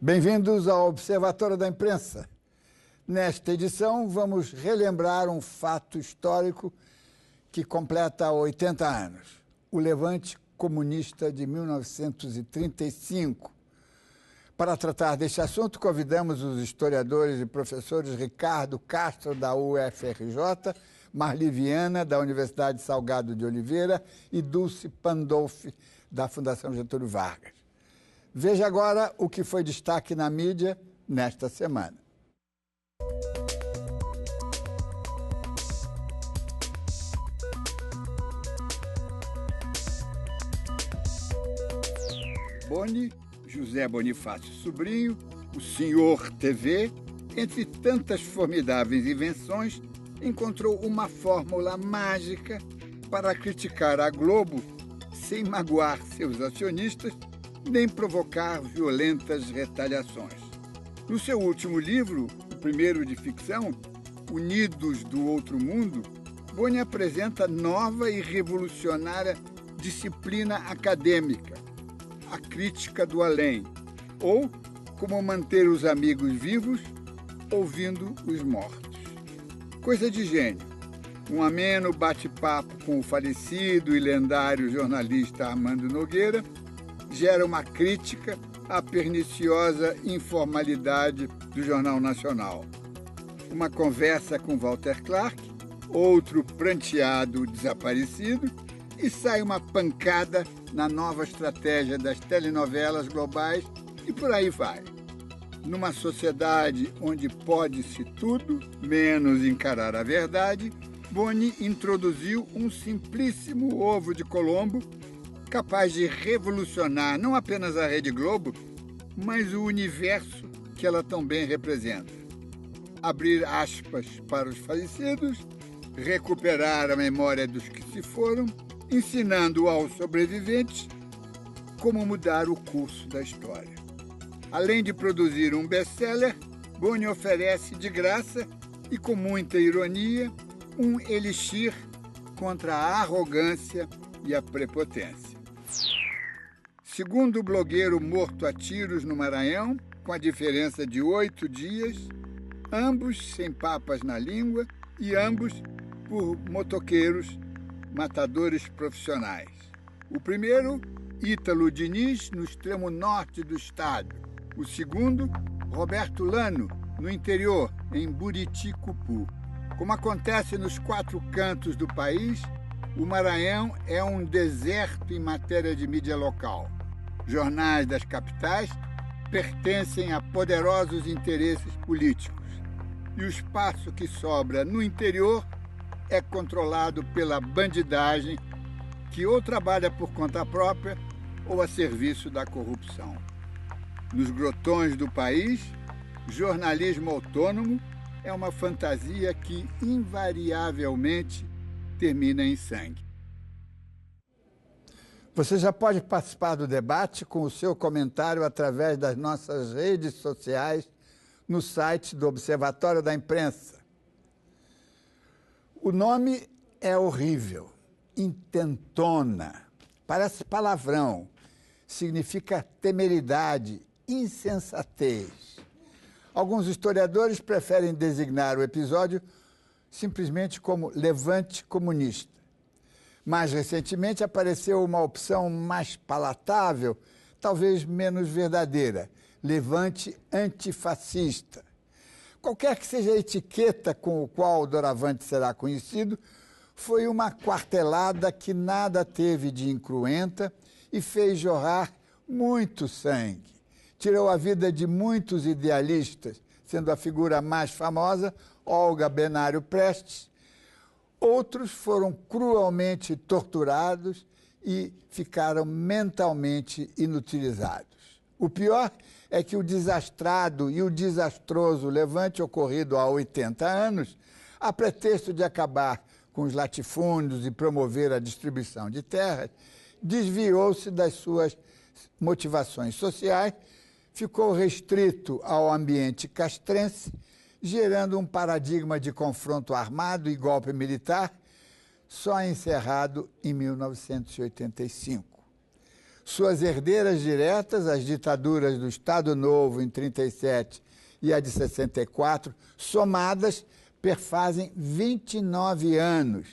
Bem-vindos ao Observatório da Imprensa. Nesta edição, vamos relembrar um fato histórico que completa 80 anos, o Levante Comunista de 1935. Para tratar deste assunto, convidamos os historiadores e professores Ricardo Castro, da UFRJ, Marli Viana, da Universidade Salgado de Oliveira, e Dulce Pandolfi, da Fundação Getúlio Vargas. Veja agora o que foi destaque na mídia nesta semana. Boni, José Bonifácio Sobrinho, o Senhor TV, entre tantas formidáveis invenções, encontrou uma fórmula mágica para criticar a Globo sem magoar seus acionistas nem provocar violentas retaliações. No seu último livro, o primeiro de ficção, Unidos do Outro Mundo, Boni apresenta nova e revolucionária disciplina acadêmica, a crítica do além, ou como manter os amigos vivos ouvindo os mortos. Coisa de gênio. Um ameno bate-papo com o falecido e lendário jornalista Armando Nogueira gera uma crítica à perniciosa informalidade do Jornal Nacional. Uma conversa com Walter Clark, outro pranteado desaparecido, e sai uma pancada na nova estratégia das telenovelas globais e por aí vai. Numa sociedade onde pode-se tudo, menos encarar a verdade, Boni introduziu um simplíssimo ovo de Colombo capaz de revolucionar não apenas a Rede Globo, mas o universo que ela tão bem representa. Abrir aspas para os falecidos, recuperar a memória dos que se foram, ensinando aos sobreviventes como mudar o curso da história. Além de produzir um best-seller, Boni oferece de graça e com muita ironia um elixir contra a arrogância e a prepotência. Segundo o blogueiro morto a tiros no Maranhão, com a diferença de 8 dias, ambos sem papas na língua e ambos por motoqueiros, matadores profissionais. O primeiro, Ítalo Diniz, no extremo norte do estado. O segundo, Roberto Lano, no interior, em Buriticupu. Como acontece nos 4 cantos do país, o Maranhão é um deserto em matéria de mídia local. Jornais das capitais pertencem a poderosos interesses políticos e o espaço que sobra no interior é controlado pela bandidagem que ou trabalha por conta própria ou a serviço da corrupção. Nos grotões do país, jornalismo autônomo é uma fantasia que invariavelmente termina em sangue. Você já pode participar do debate com o seu comentário através das nossas redes sociais no site do Observatório da Imprensa. O nome é horrível, intentona, parece palavrão, significa temeridade, insensatez. Alguns historiadores preferem designar o episódio simplesmente como Levante Comunista. Mais recentemente apareceu uma opção mais palatável, talvez menos verdadeira, Levante Antifascista. Qualquer que seja a etiqueta com a qual o doravante será conhecido, foi uma quartelada que nada teve de incruenta e fez jorrar muito sangue. Tirou a vida de muitos idealistas, sendo a figura mais famosa Olga Benário Prestes. Outros foram cruelmente torturados e ficaram mentalmente inutilizados. O pior é que o desastrado e o desastroso levante ocorrido há 80 anos, a pretexto de acabar com os latifúndios e promover a distribuição de terras, desviou-se das suas motivações sociais, ficou restrito ao ambiente castrense, gerando um paradigma de confronto armado e golpe militar, só encerrado em 1985. Suas herdeiras diretas, as ditaduras do Estado Novo em 37 e a de 64, somadas, perfazem 29 anos,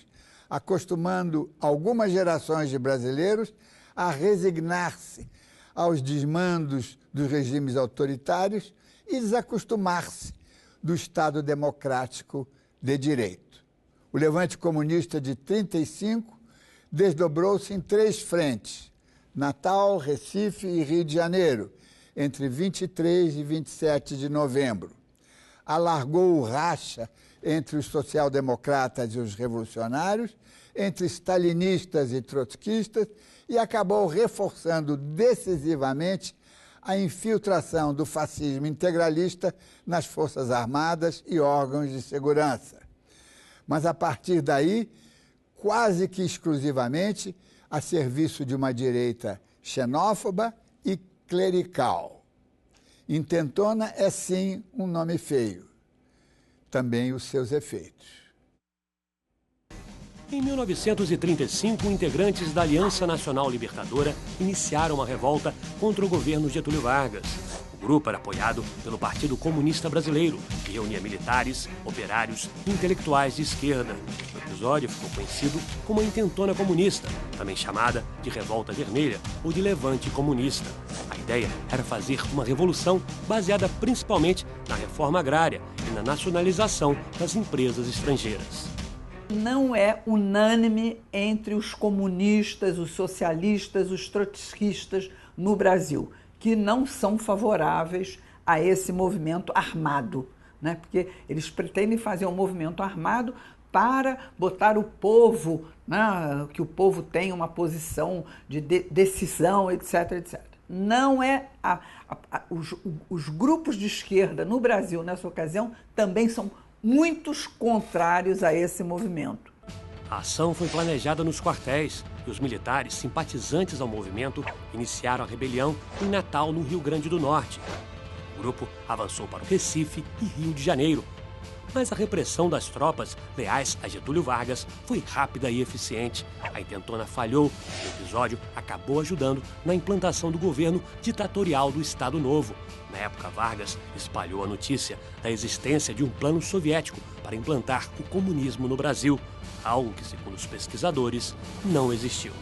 acostumando algumas gerações de brasileiros a resignar-se aos desmandos dos regimes autoritários e desacostumar-se do Estado democrático de direito. O levante comunista de 35 desdobrou-se em 3 frentes: Natal, Recife e Rio de Janeiro, entre 23 e 27 de novembro. Alargou o racha entre os social-democratas e os revolucionários, entre stalinistas e trotskistas, e acabou reforçando decisivamente a infiltração do fascismo integralista nas Forças Armadas e órgãos de segurança. Mas, a partir daí, quase que exclusivamente a serviço de uma direita xenófoba e clerical. Intentona é, sim, um nome feio. Também os seus efeitos. Em 1935, integrantes da Aliança Nacional Libertadora iniciaram uma revolta contra o governo Getúlio Vargas. O grupo era apoiado pelo Partido Comunista Brasileiro, que reunia militares, operários e intelectuais de esquerda. O episódio ficou conhecido como a Intentona Comunista, também chamada de Revolta Vermelha ou de Levante Comunista. A ideia era fazer uma revolução baseada principalmente na reforma agrária e na nacionalização das empresas estrangeiras. Não é unânime entre os comunistas, os socialistas, os trotskistas no Brasil, que não são favoráveis a esse movimento armado, né? Porque eles pretendem fazer um movimento armado para botar o povo, né? Que o povo tenha uma posição de decisão, etc, etc. Não é os grupos de esquerda no Brasil, nessa ocasião, também são muitos contrários a esse movimento. A ação foi planejada nos quartéis e os militares simpatizantes ao movimento iniciaram a rebelião em Natal, no Rio Grande do Norte. O grupo avançou para o Recife e Rio de Janeiro, mas a repressão das tropas leais a Getúlio Vargas foi rápida e eficiente. A Intentona falhou e o episódio acabou ajudando na implantação do governo ditatorial do Estado Novo. Na época, Vargas espalhou a notícia da existência de um plano soviético para implantar o comunismo no Brasil, algo que, segundo os pesquisadores, não existiu.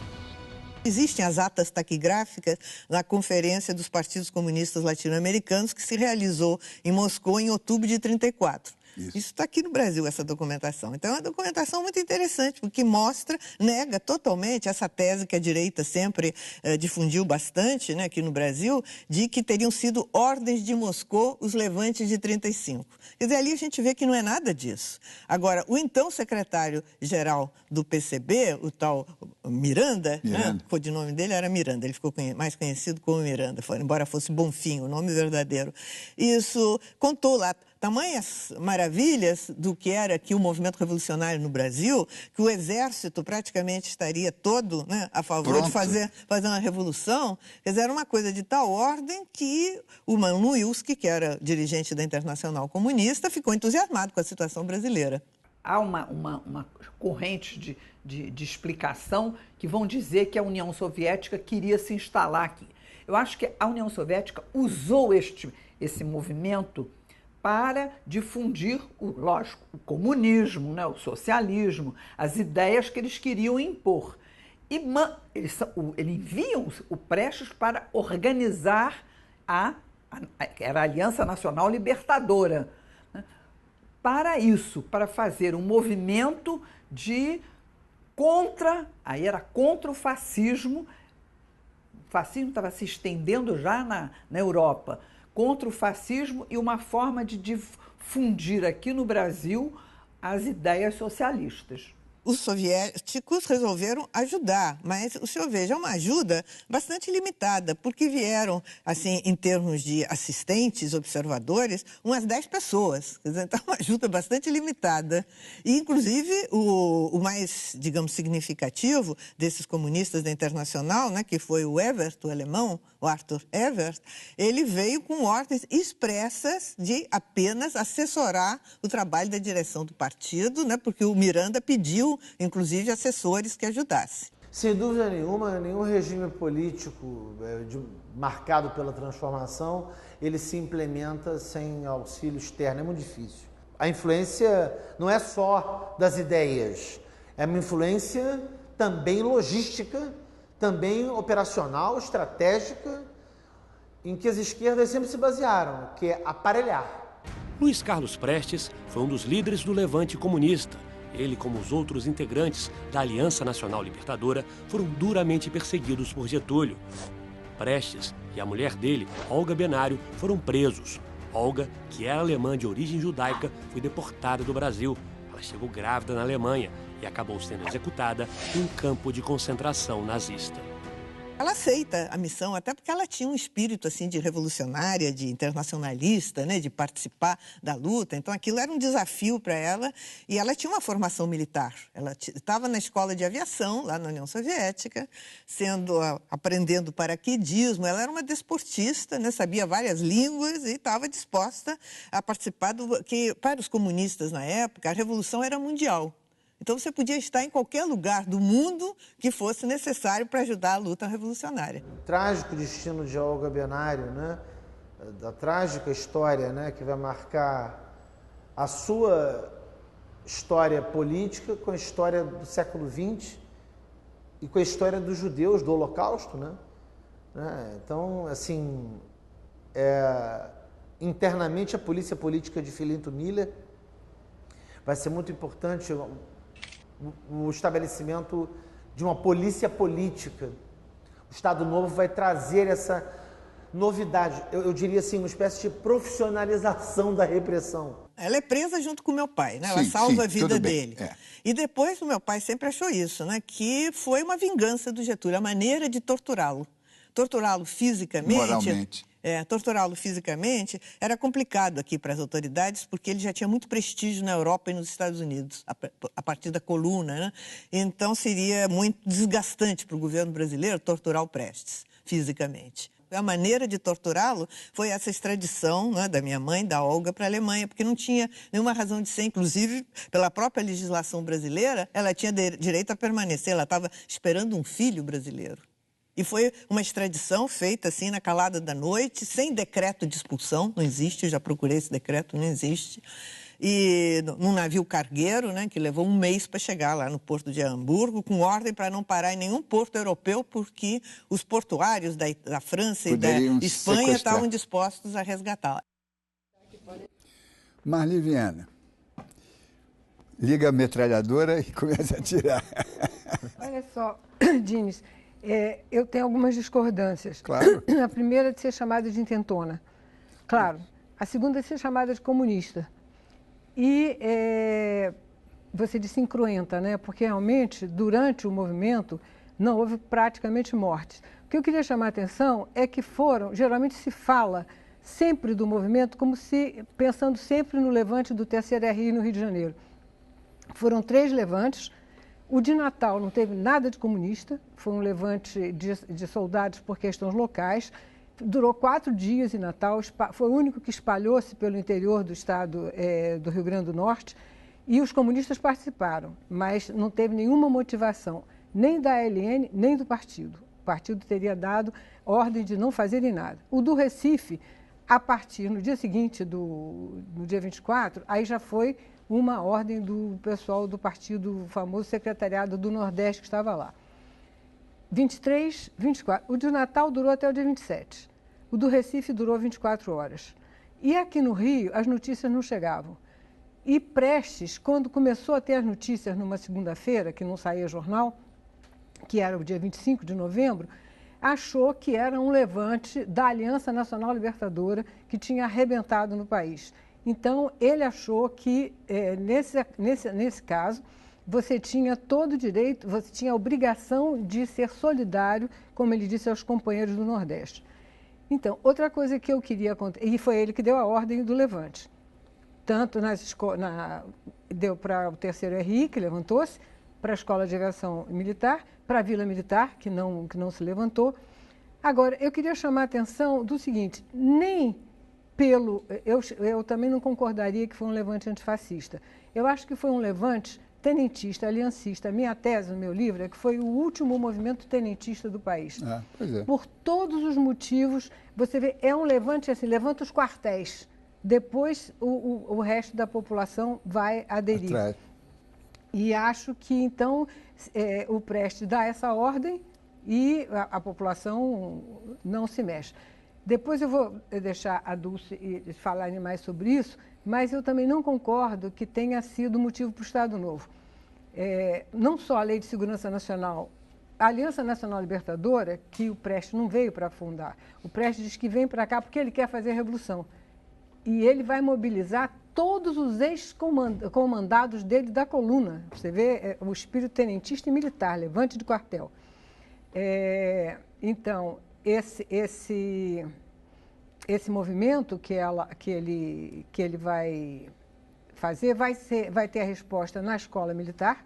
Existem as atas taquigráficas na Conferência dos Partidos Comunistas Latino-Americanos, que se realizou em Moscou em outubro de 1934. Isso está aqui no Brasil, essa documentação. Então, é uma documentação muito interessante, porque nega totalmente essa tese que a direita sempre difundiu bastante, né, aqui no Brasil, de que teriam sido ordens de Moscou os levantes de 1935. Quer dizer, ali a gente vê que não é nada disso. Agora, o então secretário-geral do PCB, o tal Miranda. Né, o codinome dele era Miranda, ele ficou mais conhecido como Miranda, embora fosse Bonfim, o nome verdadeiro. Isso contou lá tamanhas maravilhas do que era aqui o movimento revolucionário no Brasil, que o exército praticamente estaria todo, né, a favor de fazer uma revolução. Quer dizer, era uma coisa de tal ordem que o Manluilski, que era dirigente da Internacional Comunista, ficou entusiasmado com a situação brasileira. Há uma corrente de explicação que vão dizer que a União Soviética queria se instalar aqui. Eu acho que a União Soviética usou esse movimento para difundir, lógico, o comunismo, né, o socialismo, as ideias que eles queriam impor. E eles enviam o Prestes para organizar era a Aliança Nacional Libertadora, né, para isso, para fazer um movimento aí era contra o fascismo. O fascismo estava se estendendo já na Europa, contra o fascismo e uma forma de difundir aqui no Brasil as ideias socialistas. Os soviéticos resolveram ajudar, mas o senhor veja, é uma ajuda bastante limitada, porque vieram, assim, em termos de assistentes, observadores, umas 10 pessoas. Quer dizer, então, uma ajuda bastante limitada. E, inclusive, o mais, digamos, significativo desses comunistas da Internacional, né, que foi o Evert, o alemão, o Arthur Evert, ele veio com ordens expressas de apenas assessorar o trabalho da direção do partido, né, porque o Miranda pediu inclusive assessores que ajudassem. Sem dúvida nenhuma, nenhum regime político marcado pela transformação, ele se implementa sem auxílio externo, é muito difícil. A influência não é só das ideias, é uma influência também logística, também operacional, estratégica, em que as esquerdas sempre se basearam, que é aparelhar. Luiz Carlos Prestes foi um dos líderes do levante comunista. Ele, como os outros integrantes da Aliança Nacional Libertadora, foram duramente perseguidos por Getúlio. Prestes e a mulher dele, Olga Benário, foram presos. Olga, que era alemã de origem judaica, foi deportada do Brasil. Ela chegou grávida na Alemanha e acabou sendo executada em um campo de concentração nazista. Ela aceita a missão, até porque ela tinha um espírito assim de revolucionária, de internacionalista, né, de participar da luta. Então, aquilo era um desafio para ela e ela tinha uma formação militar. Ela estava na escola de aviação, lá na União Soviética, aprendendo paraquedismo. Ela era uma desportista, né, sabia várias línguas e estava disposta a participar que para os comunistas na época, a revolução era mundial. Então, você podia estar em qualquer lugar do mundo que fosse necessário para ajudar a luta revolucionária. O trágico destino de Olga Benário, né? Da trágica história, né? Que vai marcar a sua história política com a história do século XX e com a história dos judeus, do Holocausto, né? Então, assim, internamente a polícia política de Filinto Miller vai ser muito importante o estabelecimento de uma polícia política. O Estado Novo vai trazer essa novidade, eu diria assim, uma espécie de profissionalização da repressão. Ela é presa junto com o meu pai, né? Ela salva a vida dele. E depois o meu pai sempre achou isso, né? Que foi uma vingança do Getúlio, a maneira de torturá-lo. Torturá-lo fisicamente... Moralmente. Torturá-lo fisicamente era complicado aqui para as autoridades, porque ele já tinha muito prestígio na Europa e nos Estados Unidos, a partir da coluna, né? Então, seria muito desgastante para o governo brasileiro torturar o Prestes fisicamente. A maneira de torturá-lo foi essa extradição, né, da minha mãe, da Olga, para a Alemanha, porque não tinha nenhuma razão de ser. Inclusive, pela própria legislação brasileira, ela tinha direito a permanecer, ela estava esperando um filho brasileiro. E foi uma extradição feita assim na calada da noite, sem decreto de expulsão, não existe, eu já procurei esse decreto, não existe. E num navio cargueiro, né, que levou um mês para chegar lá no porto de Hamburgo, com ordem para não parar em nenhum porto europeu, porque os portuários da França e da Espanha estavam dispostos a resgatá-la. Marli Viana, liga a metralhadora e começa a atirar. Olha só, Dines, eu tenho algumas discordâncias. Claro. A primeira é de ser chamada de intentona. Claro. A segunda é de ser chamada de comunista. E você disse incruenta, né? Porque realmente, durante o movimento, não houve praticamente mortes. O que eu queria chamar a atenção é que geralmente se fala sempre do movimento como se, pensando sempre no levante do TSRI no Rio de Janeiro. Foram 3 levantes. O de Natal não teve nada de comunista, foi um levante de soldados por questões locais, durou 4 dias em Natal, foi o único que espalhou-se pelo interior do estado do Rio Grande do Norte, e os comunistas participaram, mas não teve nenhuma motivação, nem da ALN, nem do partido. O partido teria dado ordem de não fazerem nada. O do Recife, a partir, no dia seguinte, no dia 24, aí já foi uma ordem do pessoal do partido, o famoso secretariado do Nordeste que estava lá. 23, 24. O de Natal durou até o dia 27. O do Recife durou 24 horas. E aqui no Rio, as notícias não chegavam. E Prestes, quando começou a ter as notícias numa segunda-feira, que não saía jornal, que era o dia 25 de novembro, achou que era um levante da Aliança Nacional Libertadora que tinha arrebentado no país. Então, ele achou que, nesse caso, você tinha todo o direito, você tinha a obrigação de ser solidário, como ele disse aos companheiros do Nordeste. Então, outra coisa que eu queria contar, e foi ele que deu a ordem do levante, tanto deu para o 3º RI, que levantou-se, para a Escola de Aviação Militar, para a Vila Militar, que não se levantou. Agora, eu queria chamar a atenção do seguinte, eu também não concordaria que foi um levante antifascista. Eu acho que foi um levante tenentista, aliancista. Minha tese no meu livro é que foi o último movimento tenentista do país. Pois é. Por todos os motivos, você vê, é um levante assim, levanta os quartéis. Depois o resto da população vai aderir. Atrás. E acho que, então, o Prestes dá essa ordem e a população não se mexe. Depois eu vou deixar a Dulce falar mais sobre isso, mas eu também não concordo que tenha sido motivo para o Estado Novo. Não só a Lei de Segurança Nacional, a Aliança Nacional Libertadora, que o Prestes não veio para fundar, o Prestes diz que vem para cá porque ele quer fazer a revolução. E ele vai mobilizar todos os ex-comandados dele da coluna. Você vê o espírito tenentista e militar, levante de quartel. Então, esse movimento que ele vai fazer vai ter a resposta na escola militar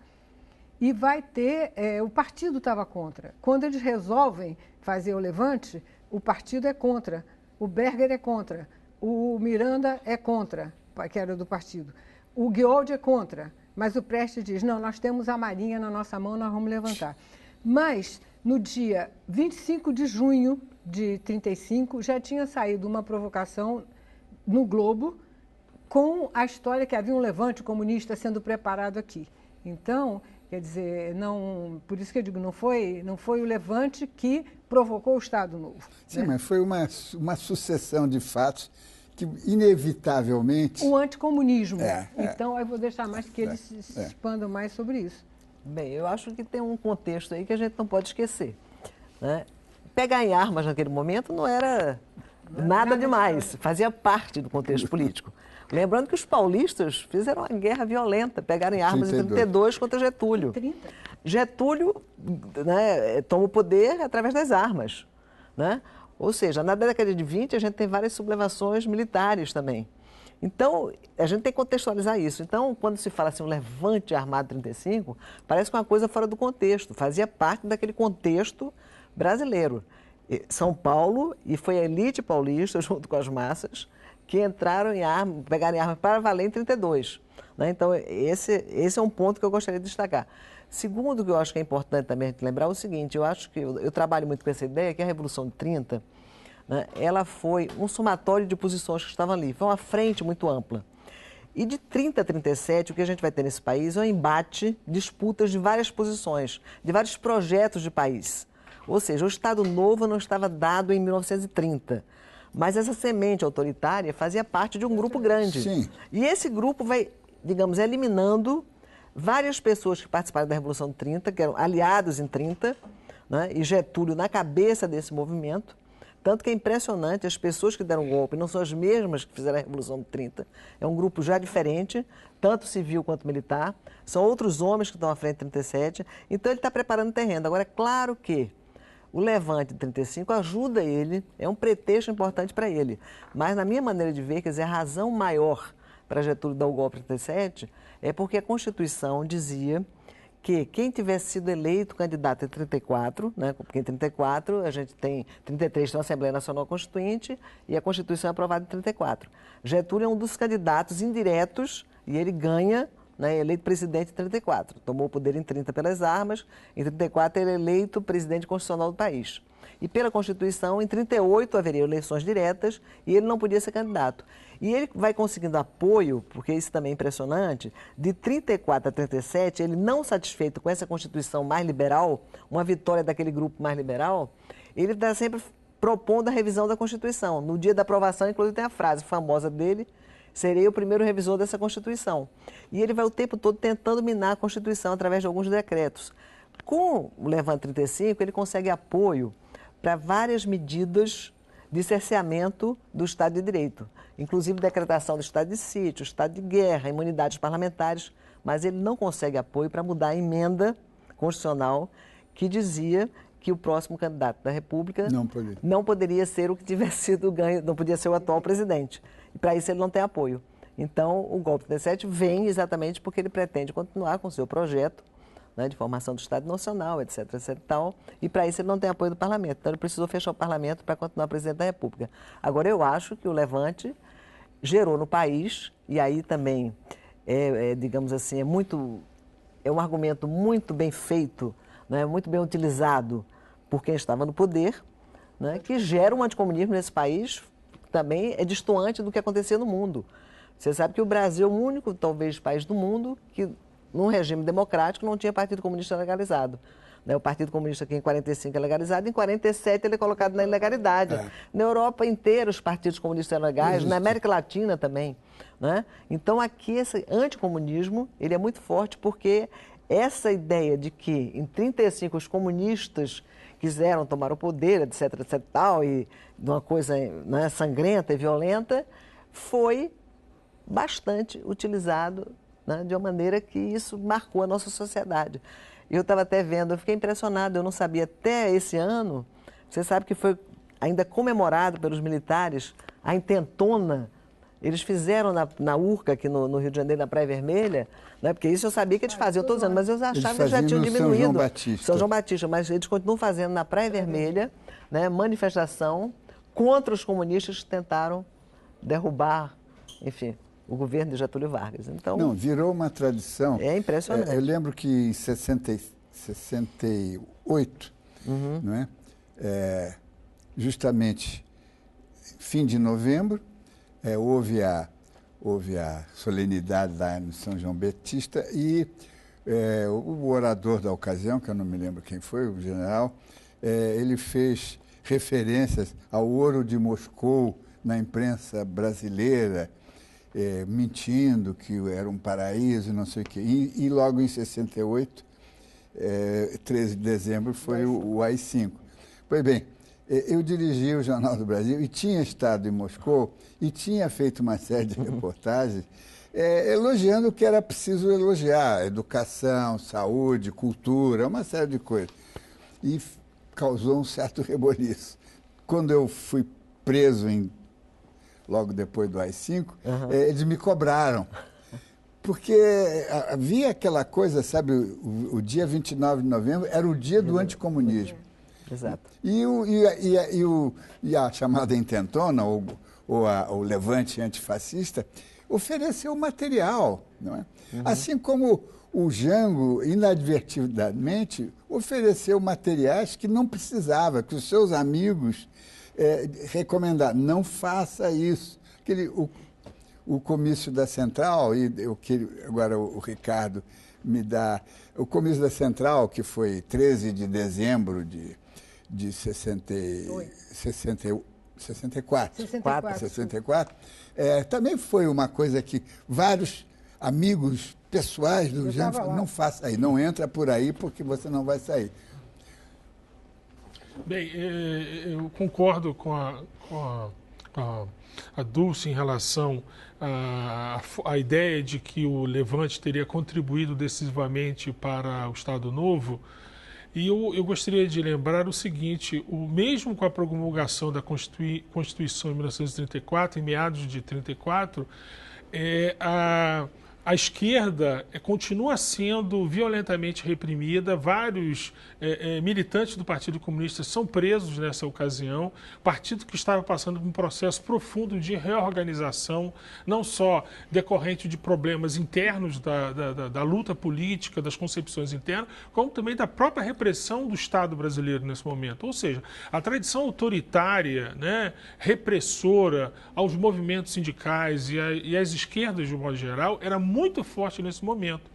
e vai ter... o partido estava contra. Quando eles resolvem fazer o levante, o partido é contra, o Berger é contra, o Miranda é contra, que era do partido. O Guioldi é contra, mas o Prestes diz, não, nós temos a Marinha na nossa mão, nós vamos levantar. Mas, no dia 25 de junho de 1935, já tinha saído uma provocação no Globo com a história que havia um levante comunista sendo preparado aqui. Então, quer dizer, por isso que eu digo, não foi o levante que provocou o Estado Novo. Sim, né? Mas foi uma sucessão de fatos que, inevitavelmente... O anticomunismo. Então, eu vou deixar mais que eles se expandam mais sobre isso. Bem, eu acho que tem um contexto aí que a gente não pode esquecer, né? Pegar em armas naquele momento não era nada demais, fazia parte do contexto político. Lembrando que os paulistas fizeram uma guerra violenta, pegaram em armas em 32 contra Getúlio. 30. Getúlio, né, toma o poder através das armas, né? Ou seja, na década de 20 a gente tem várias sublevações militares também. Então, a gente tem que contextualizar isso. Então, quando se fala assim, um levante armado 35, parece que é uma coisa fora do contexto, fazia parte daquele contexto brasileiro. São Paulo, e foi a elite paulista, junto com as massas, que entraram em armas, pegaram em armas para valer em 32. Né? Então, esse é um ponto que eu gostaria de destacar. Segundo, que eu acho que é importante também a gente lembrar, é o seguinte, eu acho que eu trabalho muito com essa ideia, que a Revolução de 30, né, ela foi um somatório de posições que estavam ali, foi uma frente muito ampla. E de 30 a 37, o que a gente vai ter nesse país é um embate, disputas de várias posições, de vários projetos de país. Ou seja, o Estado Novo não estava dado em 1930, mas essa semente autoritária fazia parte de um grupo grande. Sim. E esse grupo vai, digamos, eliminando várias pessoas que participaram da Revolução de 30, que eram aliados em 30, né, e Getúlio na cabeça desse movimento. Tanto que é impressionante, as pessoas que deram o golpe não são as mesmas que fizeram a Revolução de 30. É um grupo já diferente, tanto civil quanto militar. São outros homens que estão à frente de 37. Então, ele está preparando o terreno. Agora, é claro que o levante de 35 ajuda ele, é um pretexto importante para ele. Mas, na minha maneira de ver, quer dizer, a razão maior para Getúlio dar o golpe em 37 é porque a Constituição dizia que quem tivesse sido eleito candidato em 34, né, porque em 34 a gente tem, 33 tem uma Assembleia Nacional Constituinte e a Constituição é aprovada em 34. Getúlio é um dos candidatos indiretos e ele ganha, né, eleito presidente em 34. Tomou o poder em 30 pelas armas, em 34 ele é eleito presidente constitucional do país. E pela Constituição, em 38 haveria eleições diretas e ele não podia ser candidato. E ele vai conseguindo apoio, porque isso também é impressionante, de 34 a 37, ele não satisfeito com essa Constituição mais liberal, uma vitória daquele grupo mais liberal, ele está sempre propondo a revisão da Constituição. No dia da aprovação, inclusive, tem a frase famosa dele, serei o primeiro revisor dessa Constituição. E ele vai o tempo todo tentando minar a Constituição através de alguns decretos. Com o Levante 35, ele consegue apoio para várias medidas de cerceamento do Estado de Direito, inclusive decretação do estado de sítio, estado de guerra, imunidades parlamentares, mas ele não consegue apoio para mudar a emenda constitucional que dizia que o próximo candidato da República não poderia ser o que tivesse sido ganho, não podia ser o atual presidente. E para isso ele não tem apoio. Então, o golpe de 37 vem exatamente porque ele pretende continuar com o seu projeto, né, de formação do Estado Nacional, etc, etc e tal, e para isso ele não tem apoio do Parlamento. Então, ele precisou fechar o Parlamento para continuar presidente da República. Agora, eu acho que o Levante gerou no país, e aí também, digamos assim, é muito é um argumento muito bem feito, né, muito bem utilizado por quem estava no poder, né, que gera um anticomunismo nesse país que também é destoante do que acontecia no mundo. Você sabe que o Brasil é o único, talvez, país do mundo que, num regime democrático, não tinha Partido Comunista legalizado. O Partido Comunista aqui em 45 é legalizado, em 47 ele é colocado na ilegalidade. Na Europa inteira os partidos comunistas são legais, na América Latina também. Né? Então aqui esse anticomunismo ele é muito forte porque essa ideia de que em 35 os comunistas quiseram tomar o poder, etc, etc, tal, e de uma coisa, né, sangrenta e violenta, foi bastante utilizado, né, de uma maneira que isso marcou a nossa sociedade. Eu estava até vendo, eu fiquei impressionado, eu não sabia até esse ano, você sabe que foi ainda comemorado pelos militares, a intentona, eles fizeram na Urca, aqui no Rio de Janeiro, na Praia Vermelha, né, porque isso eu sabia que eles faziam, eu estou dizendo, mas eu achava que eles já tinham diminuído. São João Batista. São João Batista, mas eles continuam fazendo na Praia Vermelha, né, manifestação contra os comunistas que tentaram derrubar, enfim, o governo de Getúlio Vargas. Então, não, virou uma tradição. É impressionante. Eu lembro que em 68, não é? Justamente fim de novembro, houve a solenidade lá no São João Batista e o orador da ocasião, que eu não me lembro quem foi, o general, ele fez referências ao ouro de Moscou na imprensa brasileira, mentindo que era um paraíso, não sei o quê. E logo em 68, 13 de dezembro, foi o AI-5. Pois bem, eu dirigi o Jornal do Brasil e tinha estado em Moscou e tinha feito uma série de reportagens elogiando o que era preciso elogiar, educação, saúde, cultura, uma série de coisas. E causou um certo reboliço. Quando eu fui preso logo depois do AI-5, eles me cobraram. Porque havia aquela coisa, sabe, o dia 29 de novembro era o dia do anticomunismo. Exato. E a chamada intentona, ou o levante antifascista, ofereceu material, não é? Assim como o Jango, inadvertidamente, ofereceu materiais que não precisava, que os seus amigos recomendaram, não faça isso. O comício da Central, agora o Ricardo me dá, o comício da Central, que foi 13 de dezembro de 64, também foi uma coisa que vários amigos pessoais do Jango falaram, não faça aí, não entra por aí porque você não vai sair. Bem, eu concordo com a Dulce em relação à ideia de que o Levante teria contribuído decisivamente para o Estado Novo. E eu gostaria de lembrar o seguinte, mesmo com a promulgação da Constituição em 1934, em meados de 1934, a esquerda continua sendo violentamente reprimida, vários militantes do Partido Comunista são presos nessa ocasião, partido que estava passando por um processo profundo de reorganização, não só decorrente de problemas internos da luta política, das concepções internas, como também da própria repressão do Estado brasileiro nesse momento. Ou seja, a tradição autoritária, né, repressora aos movimentos sindicais e às esquerdas, de um modo geral, era muito forte nesse momento.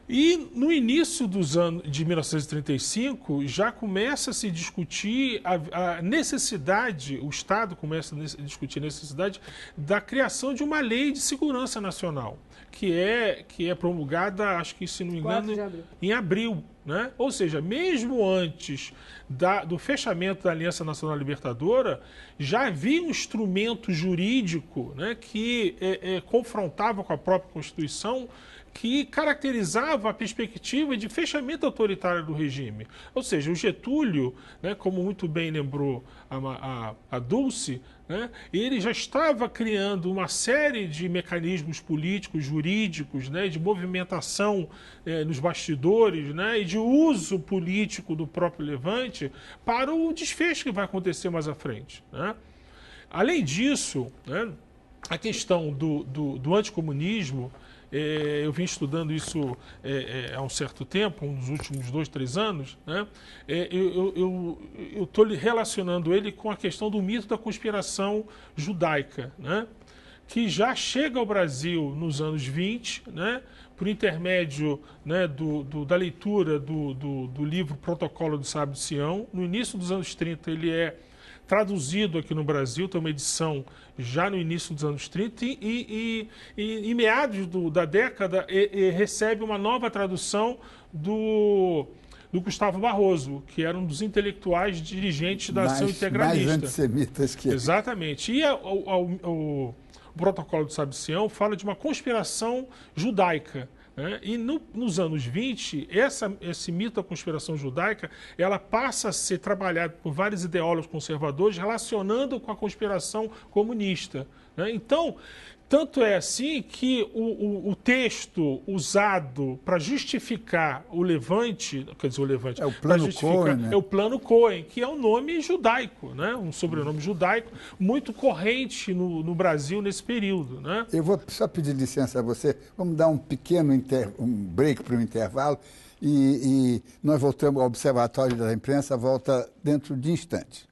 E no início dos anos de 1935 já começa a se discutir a necessidade, o Estado começa a discutir a necessidade da criação de uma lei de segurança nacional, que é promulgada, acho que, se não me engano, em abril, né? Ou seja, mesmo antes do fechamento da Aliança Nacional Libertadora, já havia um instrumento jurídico, né, que confrontava com a própria Constituição, que caracterizava a perspectiva de fechamento autoritário do regime. Ou seja, o Getúlio, né, como muito bem lembrou a Dulce, né, ele já estava criando uma série de mecanismos políticos, jurídicos, né, de movimentação nos bastidores, né, e de uso político do próprio Levante para o desfecho que vai acontecer mais à frente, né? Além disso, né, a questão do anticomunismo, eu vim estudando isso há um certo tempo, nos últimos 2, 3 anos, né? Eu estou relacionando ele com a questão do mito da conspiração judaica, né? Que já chega ao Brasil nos anos 20, né? Por intermédio, né, da leitura do livro Protocolo do Sábio de Sião. No início dos anos 30 ele é traduzido aqui no Brasil, tem uma edição já no início dos anos 30 e em meados da década recebe uma nova tradução do Gustavo Barroso, que era um dos intelectuais dirigentes da ação integralista. Mais antissemitas que ele. Exatamente. E o Protocolo do Sábio de Sião fala de uma conspiração judaica. Né? E nos anos 20, esse mito da conspiração judaica, ela passa a ser trabalhada por vários ideólogos conservadores relacionando com a conspiração comunista. Né? Então, tanto é assim que o texto usado para justificar o Levante, quer dizer, o Levante, é o Plano Cohen, né? É o Plano Cohen, que é um nome judaico, né? Um sobrenome judaico muito corrente no Brasil nesse período. Né? Eu vou só pedir licença a você, vamos dar um pequeno break para o intervalo e nós voltamos ao Observatório da Imprensa, volta dentro de instantes.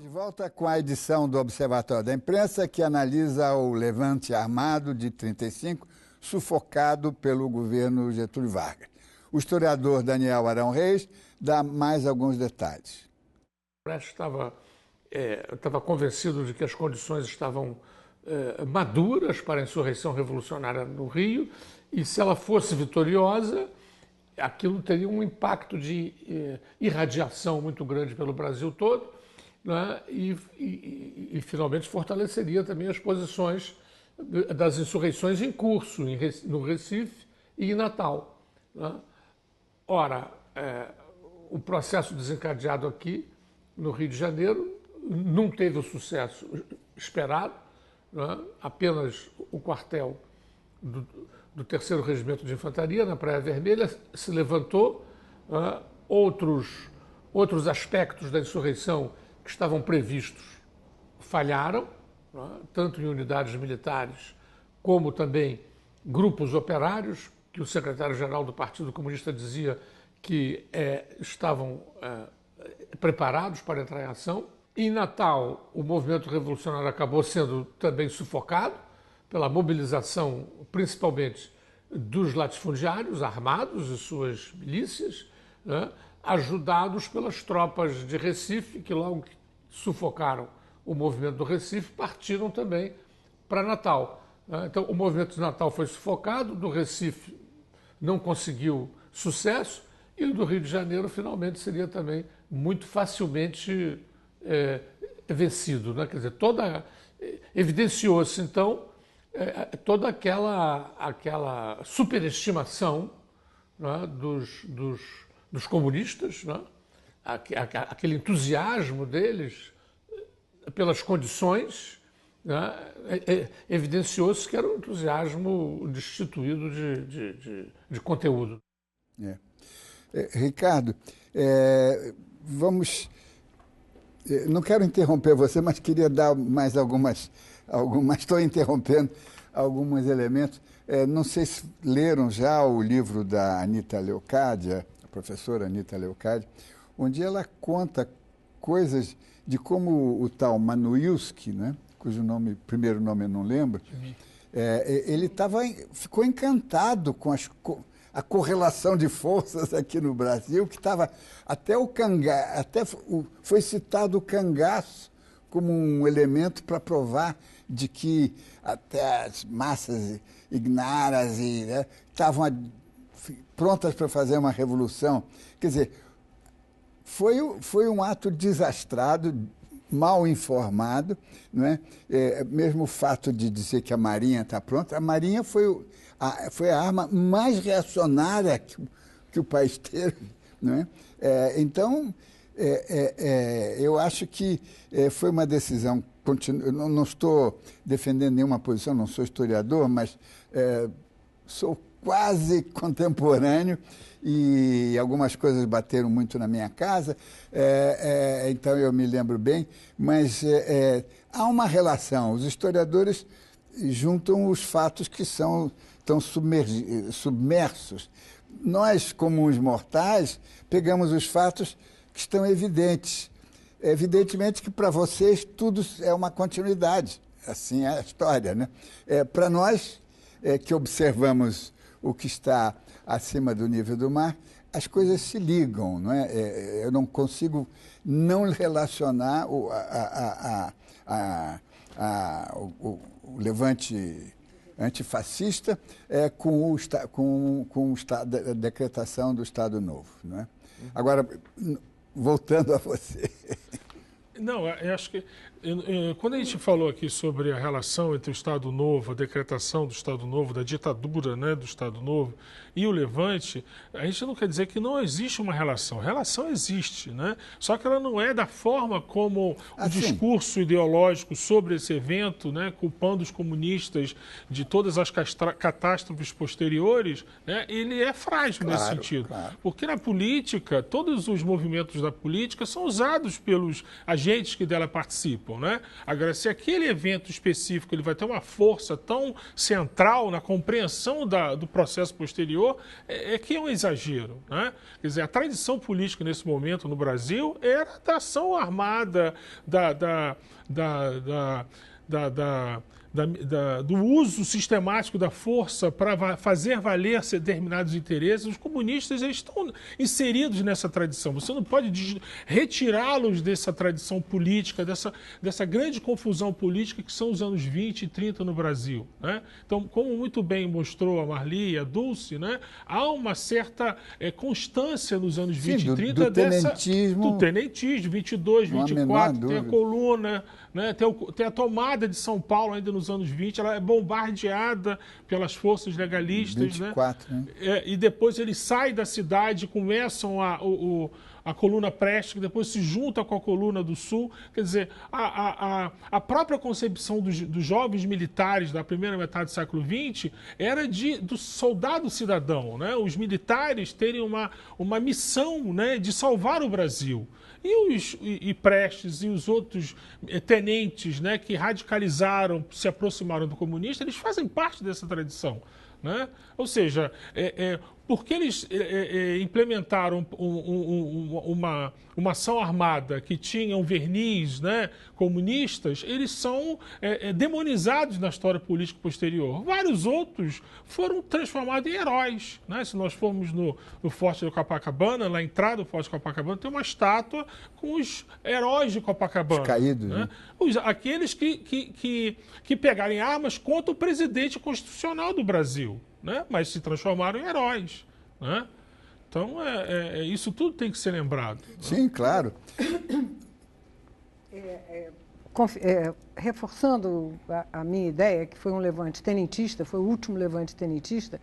Volta com a edição do Observatório da Imprensa, que analisa o levante armado de 35, sufocado pelo governo Getúlio Vargas. O historiador Daniel Arão Reis dá mais alguns detalhes. Prestes estava convencido de que as condições estavam maduras para a insurreição revolucionária no Rio, e se ela fosse vitoriosa, aquilo teria um impacto de irradiação muito grande pelo Brasil todo, né? E finalmente fortaleceria também as posições das insurreições em curso no Recife e em Natal. Né? Ora, o processo desencadeado aqui no Rio de Janeiro não teve o sucesso esperado, né? Apenas o quartel do 3º Regimento de Infantaria, na Praia Vermelha, se levantou. Né? Outros aspectos da insurreição que estavam previstos falharam, né? Tanto em unidades militares como também grupos operários, que o secretário-geral do Partido Comunista dizia que estavam preparados para entrar em ação. Em Natal, o movimento revolucionário acabou sendo também sufocado pela mobilização, principalmente dos latifundiários armados e suas milícias, né? Ajudados pelas tropas de Recife, que logo que sufocaram o movimento do Recife, partiram também para Natal. Então, o movimento de Natal foi sufocado, do Recife não conseguiu sucesso, e o do Rio de Janeiro, finalmente, seria também muito facilmente vencido. Né? Quer dizer, evidenciou-se, então, toda aquela superestimação, né, dos comunistas, né? Aquele entusiasmo deles pelas condições, né? Evidenciou-se que era um entusiasmo destituído de conteúdo. Ricardo, vamos... Não quero interromper você, mas queria dar mais algumas estou interrompendo alguns elementos. Não sei se leram já o livro da Anita Leocádia, a professora Anita Leocádia, onde ela conta coisas de como o tal Manuilski, né, cujo primeiro nome eu não lembro, ele ficou encantado com a correlação de forças aqui no Brasil, que estava foi citado o cangaço como um elemento para provar de que até as massas ignaras estavam prontas para fazer uma revolução. Quer dizer, foi um ato desastrado, mal informado, não é? Mesmo o fato de dizer que a Marinha está pronta, a Marinha foi a arma mais reacionária que o país teve, não é? Então, eu acho que foi uma decisão. Eu não estou defendendo nenhuma posição, não sou historiador, mas sou quase contemporâneo e algumas coisas bateram muito na minha casa, então eu me lembro bem, mas há uma relação. Os historiadores juntam os fatos que estão submersos. Nós, comuns mortais, pegamos os fatos que estão evidentes. Evidentemente que para vocês tudo é uma continuidade, assim é a história, né? Para nós, que observamos o que está acima do nível do mar, as coisas se ligam, não é? Eu não consigo não relacionar o levante antifascista com a decretação do Estado Novo, não é? Agora, voltando a você. Não, eu acho que quando a gente falou aqui sobre a relação entre o Estado Novo, a decretação do Estado Novo, da ditadura, né, do Estado Novo e o Levante, a gente não quer dizer que não existe uma relação. Relação existe, né? Só que ela não é da forma como o discurso ideológico sobre esse evento, né, culpando os comunistas de todas as catástrofes posteriores, né, ele é frágil nesse sentido. Claro. Porque na política, todos os movimentos da política são usados pelos agentes que dela participam, né? Agora, se aquele evento específico ele vai ter uma força tão central na compreensão do processo posterior, que é um exagero, né? Quer dizer, a tradição política nesse momento no Brasil era da ação armada, do uso sistemático da força para fazer valer determinados interesses. Os comunistas eles estão inseridos nessa tradição. Você não pode retirá-los dessa tradição política, dessa grande confusão política que são os anos 20 e 30 no Brasil, né? Então, como muito bem mostrou a Marli e a Dulce, né, há uma certa constância nos anos 20 e 30 do tenentismo, 22, 24, tem a coluna, né, tem a tomada de São Paulo ainda nos anos 20, ela é bombardeada pelas forças legalistas. 24, né? E depois eles saem da cidade, começam a coluna Prestes, que depois se junta com a coluna do Sul. Quer dizer, a própria concepção dos jovens militares da primeira metade do século XX era do soldado cidadão, né? Os militares terem uma missão, né, de salvar o Brasil. E Prestes e os outros tenentes, né, que radicalizaram, se aproximaram do comunista, eles fazem parte dessa tradição, né? Ou seja, porque eles implementaram uma ação armada que tinha um verniz, né, comunistas, eles são demonizados na história política posterior. Vários outros foram transformados em heróis, né? Se nós formos no Forte de Copacabana, na entrada do Forte de Copacabana, tem uma estátua com os heróis de Copacabana. Os caídos, né? Aqueles que pegarem armas contra o presidente constitucional do Brasil, né? Mas se transformaram em heróis, né? Então, isso tudo tem que ser lembrado. Sim, né? Claro. Reforçando a minha ideia, que foi um levante tenentista, foi o último levante tenentista,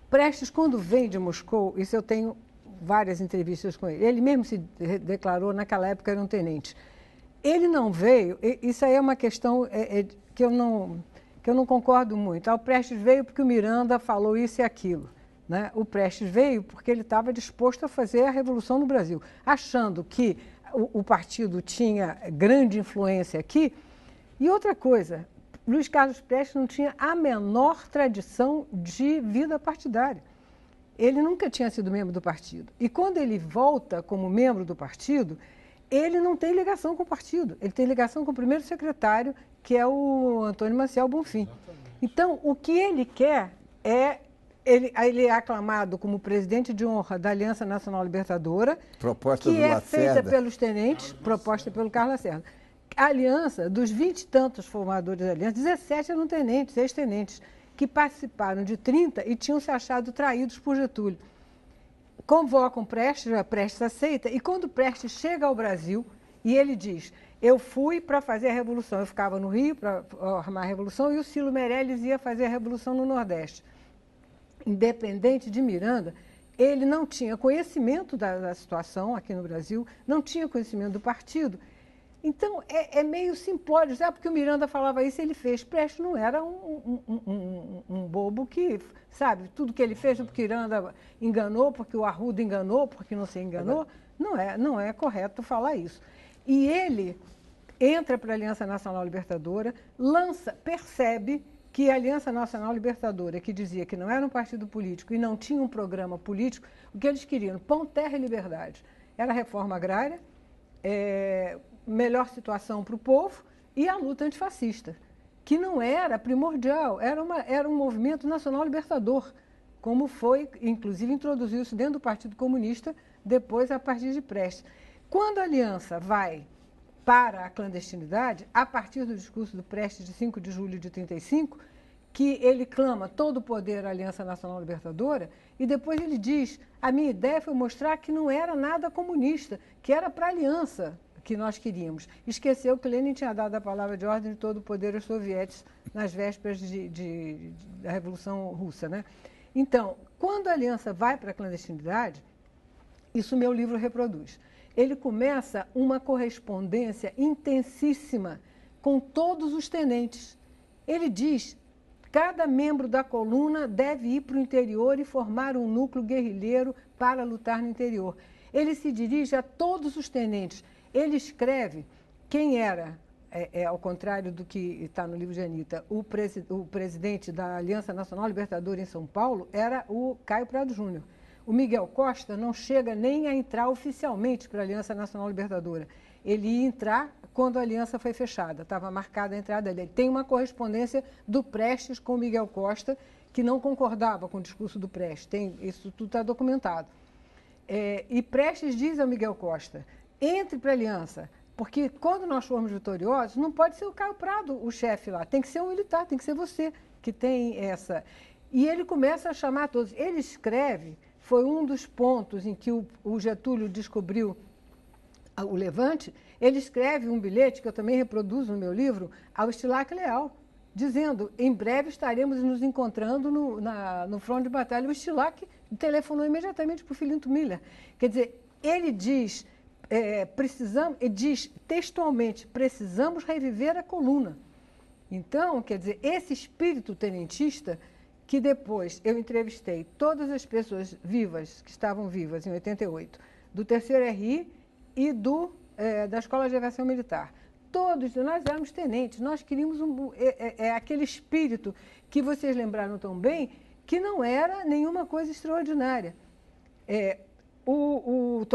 Prestes, quando veio de Moscou, isso eu tenho várias entrevistas com ele mesmo se declarou, naquela época era um tenente. Ele não veio, isso aí é uma questão que eu não concordo muito. O Prestes veio porque o Miranda falou isso e aquilo, né? O Prestes veio porque ele estava disposto a fazer a revolução no Brasil, achando que o partido tinha grande influência aqui. E outra coisa, Luiz Carlos Prestes não tinha a menor tradição de vida partidária. Ele nunca tinha sido membro do partido. E quando ele volta como membro do partido, ele não tem ligação com o partido. Ele tem ligação com o primeiro secretário, que é o Antônio Maciel Bonfim. Exatamente. Então, o que ele quer ele é aclamado como presidente de honra da Aliança Nacional Libertadora, que é feita pelos tenentes, proposta pelo Carlos Lacerda. A aliança, dos 20 e tantos formadores da aliança, 17 eram tenentes, ex-tenentes, que participaram de 30 e tinham se achado traídos por Getúlio. Convocam Prestes, Prestes aceita, e quando Prestes chega ao Brasil, e ele diz, eu fui para fazer a Revolução, eu ficava no Rio para armar a Revolução, e o Cilo Meirelles ia fazer a Revolução no Nordeste. Independente de Miranda, ele não tinha conhecimento da situação aqui no Brasil, não tinha conhecimento do partido, Então, é meio simplório, porque o Miranda falava isso, ele fez. Prestes não era um bobo que, sabe, tudo que ele fez, porque o Miranda enganou, porque o Arruda enganou, porque não se enganou. Não é correto falar isso. E ele entra para a Aliança Nacional Libertadora, percebe que a Aliança Nacional Libertadora, que dizia que não era um partido político e não tinha um programa político, o que eles queriam, pão, terra e liberdade. Era a reforma agrária, melhor situação para o povo e a luta antifascista, que não era primordial, era um movimento nacional libertador, como foi, inclusive, introduziu-se dentro do Partido Comunista, depois a partir de Prestes. Quando a Aliança vai para a clandestinidade, a partir do discurso do Prestes de 5 de julho de 1935, que ele clama todo o poder à Aliança Nacional Libertadora, e depois ele diz, a minha ideia foi mostrar que não era nada comunista, que era para a Aliança que nós queríamos. Esqueceu que Lenin tinha dado a palavra de ordem de todo o poder aos soviéticos nas vésperas da Revolução Russa, né? Então, quando a Aliança vai para a clandestinidade, isso meu livro reproduz. Ele começa uma correspondência intensíssima com todos os tenentes. Ele diz, cada membro da coluna deve ir para o interior e formar um núcleo guerrilheiro para lutar no interior. Ele se dirige a todos os tenentes. Ele escreve quem era, ao contrário do que está no livro de Anitta, o presidente da Aliança Nacional Libertadora em São Paulo era o Caio Prado Júnior. O Miguel Costa não chega nem a entrar oficialmente para a Aliança Nacional Libertadora. Ele ia entrar quando a aliança foi fechada, estava marcada a entrada dele. Tem uma correspondência do Prestes com o Miguel Costa, que não concordava com o discurso do Prestes. Isso tudo está documentado. E Prestes diz ao Miguel Costa, entre para a aliança, porque quando nós formos vitoriosos, não pode ser o Caio Prado o chefe lá, tem que ser um militar, tem que ser você que tem essa. E ele começa a chamar todos. Ele escreve, foi um dos pontos em que o Getúlio descobriu o Levante, ele escreve um bilhete, que eu também reproduzo no meu livro, ao Estilac Leal, dizendo, em breve estaremos nos encontrando no front de batalha. O Estilac telefonou imediatamente para o Filinto Miller. Quer dizer, ele diz... ele diz textualmente, precisamos reviver a coluna. Então, quer dizer, esse espírito tenentista, que depois eu entrevistei todas as pessoas vivas, que estavam vivas em 88, do 3º RI e da Escola de Aviação Militar. Todos nós éramos tenentes, nós queríamos aquele espírito que vocês lembraram tão bem, que não era nenhuma coisa extraordinária. O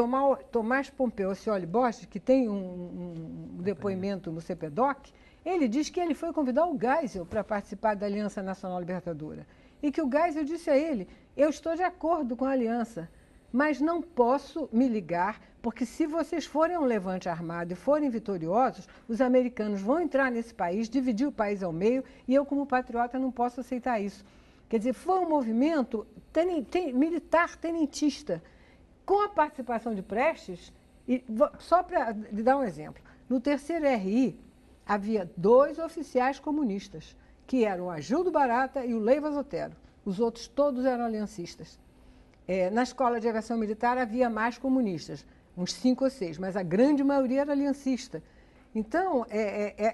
Tomás Pompeu Oscioli Bosch, que tem um depoimento no CPDOC, ele diz que ele foi convidar o Geisel para participar da Aliança Nacional Libertadora. E que o Geisel disse a ele, eu estou de acordo com a aliança, mas não posso me ligar, porque se vocês forem a um levante armado e forem vitoriosos, os americanos vão entrar nesse país, dividir o país ao meio, e eu, como patriota, não posso aceitar isso. Quer dizer, foi um movimento militar tenentista, com a participação de Prestes, só para dar um exemplo, no 3º RI havia 2 oficiais comunistas, que eram o Agildo Barata e o Leivas Otero. Os outros todos eram aliancistas. Na Escola de Aviação Militar havia mais comunistas, uns 5 ou 6, mas a grande maioria era aliancista. Então,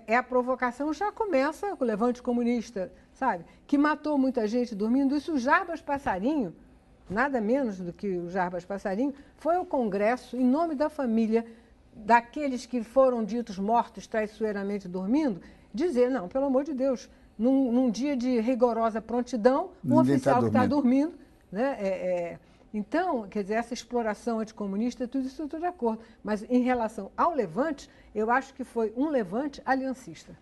a provocação já começa com o levante comunista, sabe? Que matou muita gente dormindo. Isso o Jarbas Passarinho, nada menos do que o Jarbas Passarinho, foi ao Congresso, em nome da família daqueles que foram ditos mortos traiçoeiramente dormindo, dizer, não, pelo amor de Deus, num dia de rigorosa prontidão, um oficial que está dormindo, né? Então, quer dizer, essa exploração anticomunista, tudo isso eu estou de acordo. Mas em relação ao levante, eu acho que foi um levante aliancista.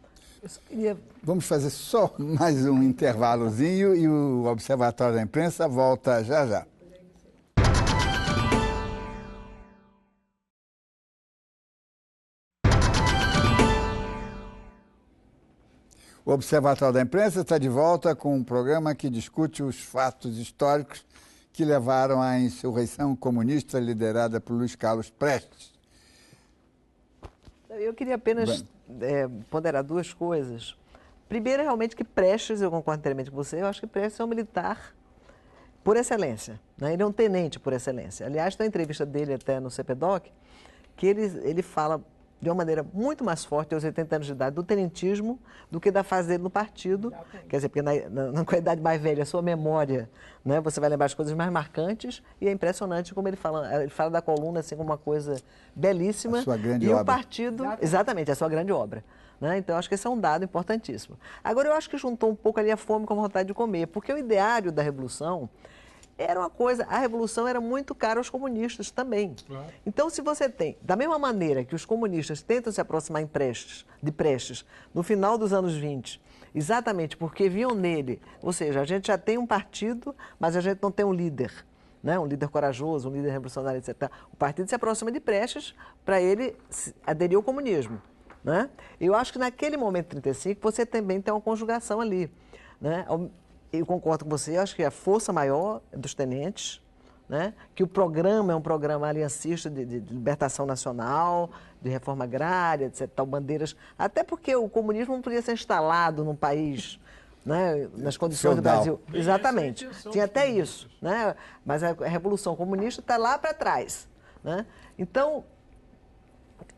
Vamos fazer só mais um intervalozinho e o Observatório da Imprensa volta já já. O Observatório da Imprensa está de volta com um programa que discute os fatos históricos que levaram à insurreição comunista liderada por Luiz Carlos Prestes. Eu queria apenas ponderar 2 coisas. Primeiro, realmente, que Prestes, eu concordo inteiramente com você, eu acho que Prestes é um militar por excelência, né? Ele é um tenente por excelência. Aliás, tem uma entrevista dele até no CPDOC, que ele fala de uma maneira muito mais forte aos 80 anos de idade do tenentismo do que da fase dele no partido. Quer dizer, porque na idade mais velha, a sua memória, né, você vai lembrar as coisas mais marcantes e é impressionante como ele fala da coluna assim como uma coisa belíssima. A sua grande e obra. o partido, exatamente, a sua grande obra. Né? Então, eu acho que esse é um dado importantíssimo. Agora, eu acho que juntou um pouco ali a fome com a vontade de comer, porque o ideário da Revolução era uma coisa, a Revolução era muito cara aos comunistas também. Claro. Então, se você tem, da mesma maneira que os comunistas tentam se aproximar de Prestes no final dos anos 20, exatamente porque viam nele, ou seja, a gente já tem um partido, mas a gente não tem um líder, né? Um líder corajoso, um líder revolucionário, etc. O partido se aproxima de Prestes para ele aderir ao comunismo. Né? Eu acho que naquele momento, 35, você também tem uma conjugação ali. Né? Eu concordo com você, acho que a força maior é dos tenentes, né? Que o programa é um programa aliancista de libertação nacional, de reforma agrária, etc. Tal, bandeiras, até porque o comunismo não podia ser instalado num país, né, nas condições do Brasil. Exatamente, tinha até isso. Né? Mas a Revolução Comunista está lá para trás. Né? Então,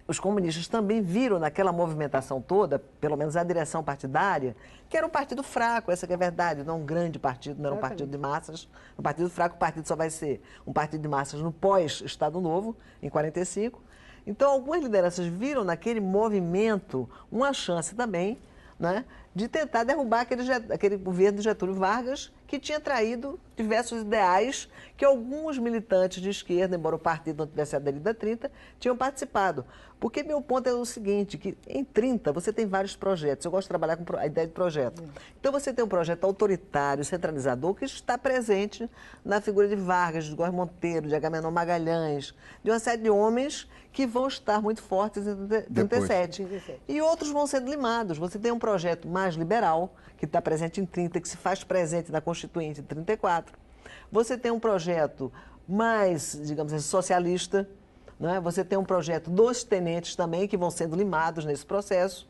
os comunistas também viram naquela movimentação toda, pelo menos a direção partidária, que era um partido fraco, essa que é a verdade, não um grande partido, não era um partido de massas. Um partido fraco, o partido só vai ser um partido de massas no pós-Estado Novo, em 45. Então, algumas lideranças viram naquele movimento uma chance também, né, de tentar derrubar aquele governo de Getúlio Vargas, que tinha traído diversos ideais que alguns militantes de esquerda, embora o partido não tivesse aderido a 30, tinham participado. Porque meu ponto é o seguinte, que em 30 você tem vários projetos. Eu gosto de trabalhar com a ideia de projeto. Então você tem um projeto autoritário, centralizador, que está presente na figura de Vargas, de Góes Monteiro, de Agamenon Magalhães, de uma série de homens que vão estar muito fortes em 37. E outros vão sendo limados. Você tem um projeto mais liberal, que está presente em 30, que se faz presente na Constituinte em 34. Você tem um projeto mais, digamos assim, socialista, né? Você tem um projeto dos tenentes também, que vão sendo limados nesse processo.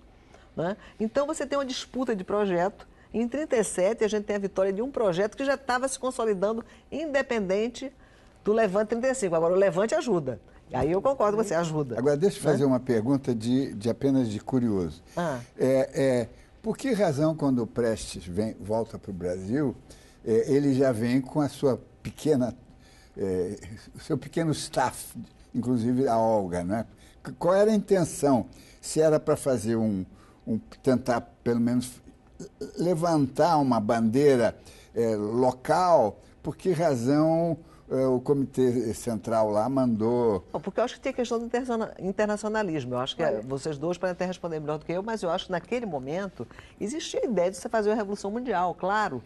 Né? Então, você tem uma disputa de projeto. Em 37, a gente tem a vitória de um projeto que já estava se consolidando independente do Levante 35. Agora, o Levante ajuda. Aí eu concordo com você, ajuda. Agora, deixa eu fazer uma pergunta apenas de curioso. Por que razão, quando o Prestes volta para o Brasil, ele já vem com a sua seu pequeno staff, inclusive a Olga, né? Qual era a intenção? Se era para fazer tentar, pelo menos, levantar uma bandeira local, por que razão o Comitê Central lá mandou... Porque eu acho que tem questão do internacionalismo. Eu acho que vocês dois podem até responder melhor do que eu, mas eu acho que naquele momento existia a ideia de você fazer uma revolução mundial, claro.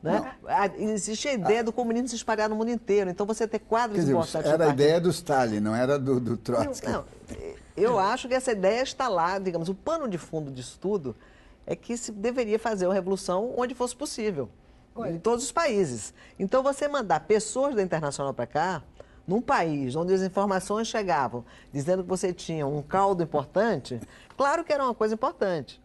Né? Existia a ideia do comunismo se espalhar no mundo inteiro. Então você ter quadros importantes... Era a ideia do Stalin, não era do Trotsky. Não, eu acho que essa ideia está lá, digamos, o pano de fundo disso tudo é que se deveria fazer uma revolução onde fosse possível. Em todos os países. Então, você mandar pessoas da Internacional para cá, num país onde as informações chegavam dizendo que você tinha um caldo importante, claro que era uma coisa importante.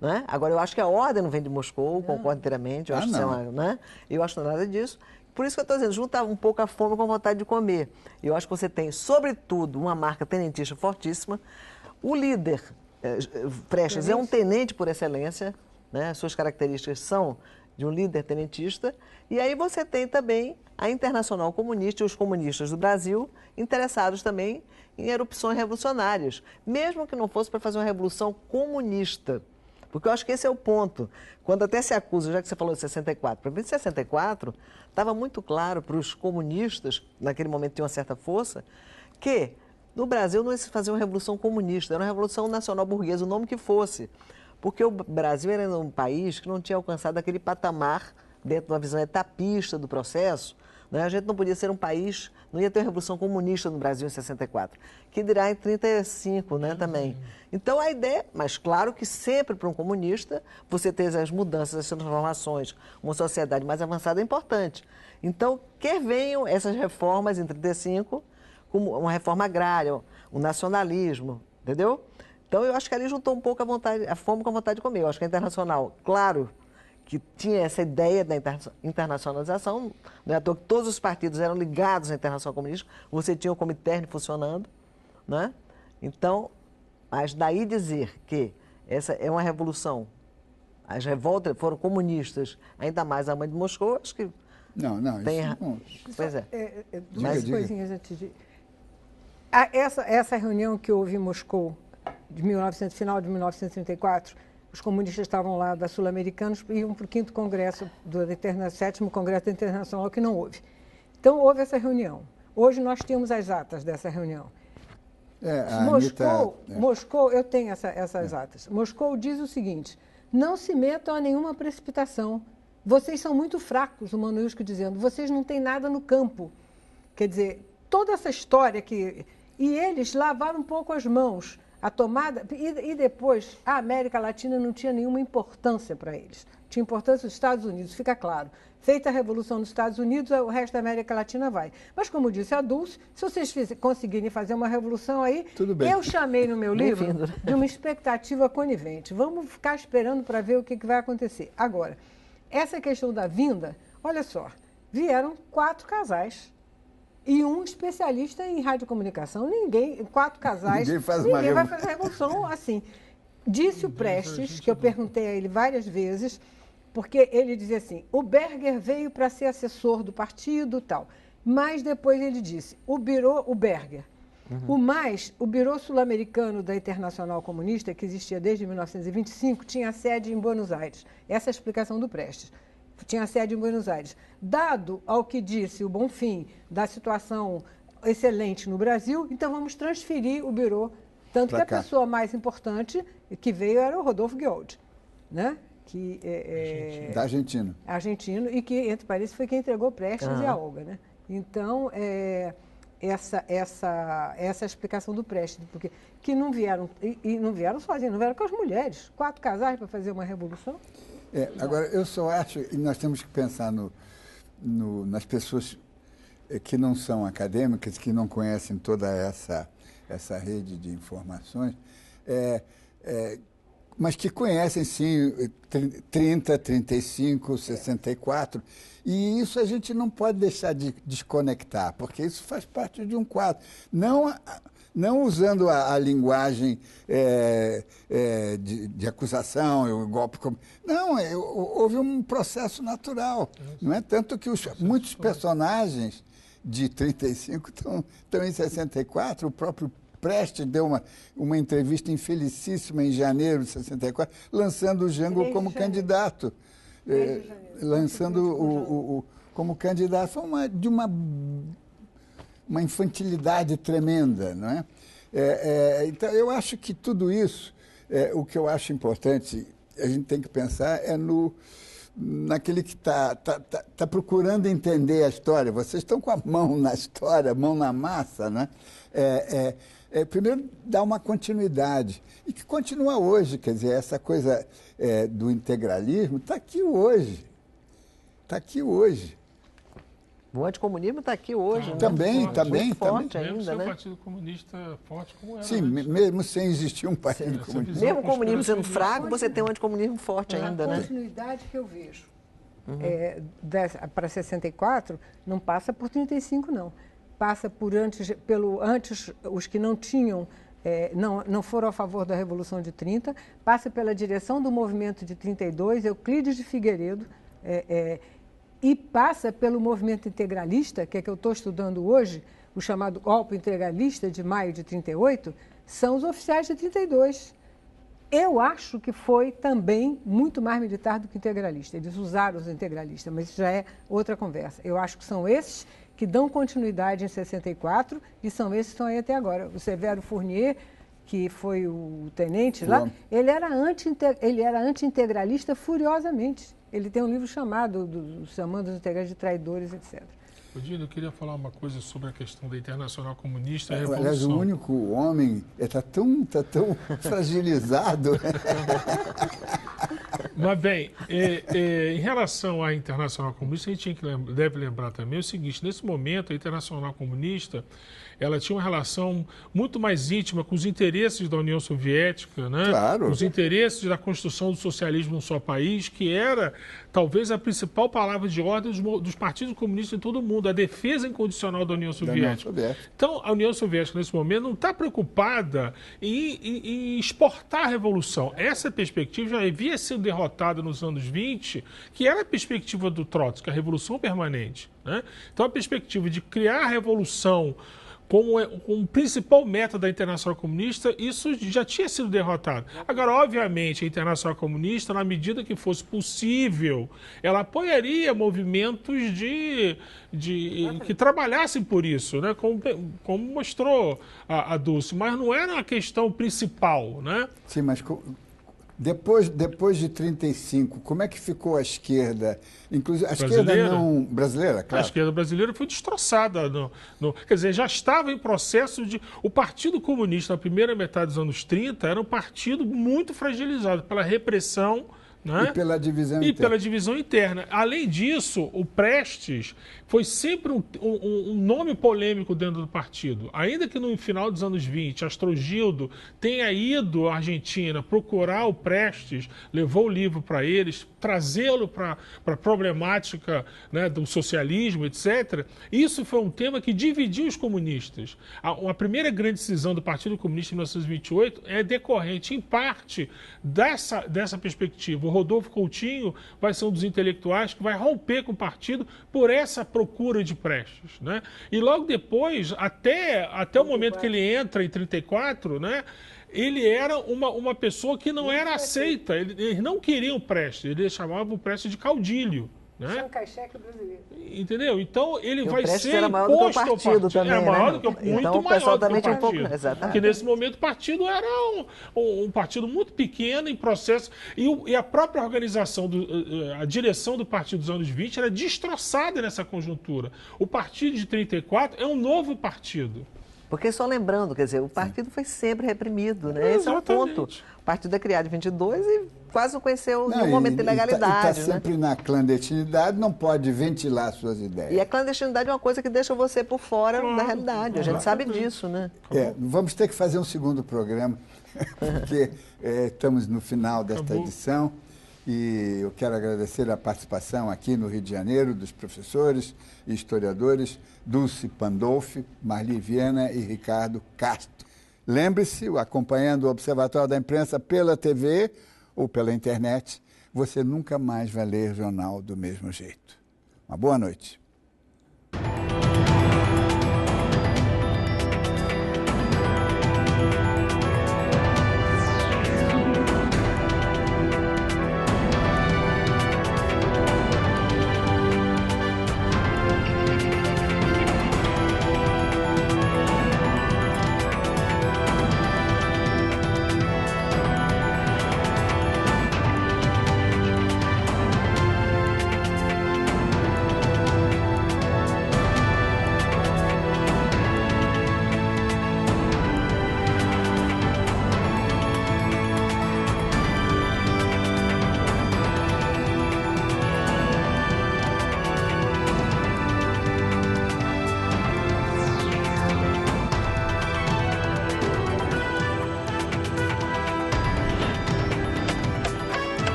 Né? Agora, eu acho que a ordem não vem de Moscou, concordo inteiramente, eu acho que né? Eu acho que não é nada disso. Por isso que eu estou dizendo, junta um pouco a fome com a vontade de comer. Eu acho que você tem, sobretudo, uma marca tenentista fortíssima. O líder, Prestes, é um tenente por excelência, né? Suas características são de um líder tenentista, e aí você tem também a Internacional Comunista e os comunistas do Brasil interessados também em erupções revolucionárias, mesmo que não fosse para fazer uma revolução comunista, porque eu acho que esse é o ponto. Quando até se acusa, já que você falou de 64, para mim, de 64, estava muito claro para os comunistas, naquele momento tinham uma certa força, que no Brasil não ia se fazer uma revolução comunista, era uma revolução nacional burguesa, o nome que fosse. Porque o Brasil era um país que não tinha alcançado aquele patamar dentro de uma visão etapista do processo. Né? A gente não podia ser um país, não ia ter uma revolução comunista no Brasil em 64, que dirá em 35, né, também. Então a ideia, mas claro que sempre para um comunista, você ter as mudanças, as transformações, uma sociedade mais avançada é importante. Então, quer venham essas reformas em 35, como uma reforma agrária, um nacionalismo, entendeu? Então, eu acho que ali juntou um pouco a fome com a vontade de comer. Eu acho que a Internacional, claro, que tinha essa ideia da internacionalização, não é à toa que todos os partidos eram ligados à Internacional Comunista, você tinha o Comintern funcionando, né? Então, Mas daí dizer que essa é uma revolução, as revoltas foram comunistas, ainda mais a mãe de Moscou, acho que... Não, tem... isso não. Pois é. Duas coisinhas antes de... Essa reunião que houve em Moscou, final de 1934, os comunistas estavam lá da Sul-Americanos e iam para o 5º Congresso, do 7º Congresso Internacional, que não houve. Então, houve essa reunião. Hoje nós temos as atas dessa reunião. Moscou, eu tenho essas atas. Moscou diz o seguinte: não se metam a nenhuma precipitação. Vocês são muito fracos, o Manusco dizendo, vocês não têm nada no campo. Quer dizer, toda essa história que... E eles lavaram um pouco as mãos. A tomada... E depois, a América Latina não tinha nenhuma importância para eles. Tinha importância os Estados Unidos, fica claro. Feita a Revolução nos Estados Unidos, o resto da América Latina vai. Mas, como disse a Dulce, se vocês conseguirem fazer uma revolução aí, tudo bem. Eu chamei no meu livro de uma expectativa conivente. Vamos ficar esperando para ver o que vai acontecer. Agora, essa questão da vinda, olha só, vieram 4 casais e um especialista em radiocomunicação. 4 casais, ninguém vai fazer revolução assim. Disse o Prestes, que eu perguntei a ele várias vezes, porque ele dizia assim, o Berger veio para ser assessor do partido e tal, mas depois ele disse, o Berger, o Birô Sul-Americano da Internacional Comunista, que existia desde 1925, tinha sede em Buenos Aires. Essa é a explicação do Prestes. Tinha sede em Buenos Aires. Dado ao que disse o Bonfim da situação excelente no Brasil, então vamos transferir o Birô, tanto que a pessoa mais importante que veio era o Rodolfo Guioldi, né? Que da Argentina. Argentino, e que, entre parênteses, foi quem entregou Prestes e a Olga, né? Então, essa explicação do Prestes, porque que não vieram, e não vieram sozinhos, não vieram com as mulheres, 4 casais para fazer uma revolução. Agora, eu só acho, e nós temos que pensar nas pessoas que não são acadêmicas, que não conhecem toda essa rede de informações, mas que conhecem, sim, 30, 35, 64, e isso a gente não pode deixar de desconectar, porque isso faz parte de um quadro. Não usando a linguagem de acusação, o golpe... Não, houve um processo natural. Não é? Tanto que muitos personagens de 35 estão em 64, o próprio Prestes deu uma entrevista infelicíssima em janeiro de 64, lançando o Jango como candidato. Como candidato de uma infantilidade tremenda, não é? Então, eu acho que tudo isso, o que eu acho importante, a gente tem que pensar naquele que está procurando entender a história. Vocês estão com a mão na história, a mão na massa, né? Primeiro, dar uma continuidade, e que continua hoje, quer dizer, essa coisa do integralismo está aqui hoje. Está aqui hoje. O anticomunismo está aqui hoje. Também. Forte ainda, mesmo né? o Partido Comunista forte como era. Sim, mesmo sem existir um Partido Comunista. Mesmo o comunismo sendo fraco, você tem um anticomunismo forte ainda, né? A continuidade que eu vejo para 64 não passa por 35, não. Passa por antes, os que não tinham, não foram a favor da Revolução de 30, passa pela direção do movimento de 32, Euclides de Figueiredo, e passa pelo movimento integralista, que é que eu estou estudando hoje, o chamado golpe integralista de maio de 38, são os oficiais de 32. Eu acho que foi também muito mais militar do que integralista. Eles usaram os integralistas, mas isso já é outra conversa. Eu acho que são esses que dão continuidade em 64 e são esses que estão aí até agora. O Severo Fournier, que foi o tenente lá, ele era anti-integralista furiosamente. Ele tem um livro chamado chamando os integrantes de traidores, etc. Dino, eu queria falar uma coisa sobre a questão da Internacional Comunista e a Revolução. Aliás, o único homem está tão fragilizado. Mas, bem, em relação à Internacional Comunista, a gente deve lembrar também o seguinte: nesse momento, a Internacional Comunista ela tinha uma relação muito mais íntima com os interesses da União Soviética, né? Claro. Os interesses da construção do socialismo num só país, que era talvez a principal palavra de ordem dos partidos comunistas em todo o mundo, a defesa incondicional da União Soviética. Então, a União Soviética, nesse momento, não está preocupada em exportar a revolução. Essa perspectiva já havia sido derrotada nos anos 20, que era a perspectiva do Trotsky, a revolução permanente, né? Então, a perspectiva de criar a revolução como principal meta da Internacional Comunista, isso já tinha sido derrotado. Agora, obviamente, a Internacional Comunista, na medida que fosse possível, ela apoiaria movimentos que trabalhassem por isso, né? Como mostrou a Dulce, mas não era a questão principal, né? Sim, mas depois de 35, como é que ficou a esquerda? Inclusive, a esquerda não brasileira, claro. A esquerda brasileira foi destroçada. Quer dizer, já estava em processo de... O Partido Comunista, na primeira metade dos anos 30, era um partido muito fragilizado pela repressão, né? E pela divisão interna. Pela divisão interna. Além disso, o Prestes foi sempre um nome polêmico dentro do partido. Ainda que no final dos anos 20, Astrogildo tenha ido à Argentina procurar o Prestes, levou o livro para eles, trazê-lo para a problemática, né, do socialismo, etc., isso foi um tema que dividiu os comunistas. A primeira grande decisão do Partido Comunista em 1928 é decorrente, em parte, dessa perspectiva. O Rodolfo Coutinho vai ser um dos intelectuais que vai romper com o partido por essa procura de Prestes, né? E logo depois, até o momento que ele entra em 34, né, ele era uma pessoa que não era aceita. Eles não queriam o Prestes, eles chamavam o Prestes de caudilho, né? Chancacheque brasileiro. Entendeu? Então ele vai ser era maior do que o partido também, é maior né? do que muito então, maior do que o tinha partido. Exatamente. Porque nesse momento o partido era um partido muito pequeno em processo e a própria organização, a direção do partido dos anos 20 era destroçada nessa conjuntura. O partido de 34 é um novo partido. Porque só lembrando, quer dizer, o partido foi sempre reprimido, né? Esse é o ponto. O partido é criado em 22 e quase não conheceu nenhum momento de ilegalidade. Está sempre na clandestinidade, não pode ventilar suas ideias. E a clandestinidade é uma coisa que deixa você por fora da realidade. A gente sabe disso, né? Vamos ter que fazer um segundo programa, porque estamos no final desta edição. E eu quero agradecer a participação aqui no Rio de Janeiro dos professores e historiadores Dulce Pandolfi, Marli Viana e Ricardo Castro. Lembre-se, acompanhando o Observatório da Imprensa pela TV ou pela internet, você nunca mais vai ler jornal do mesmo jeito. Uma boa noite.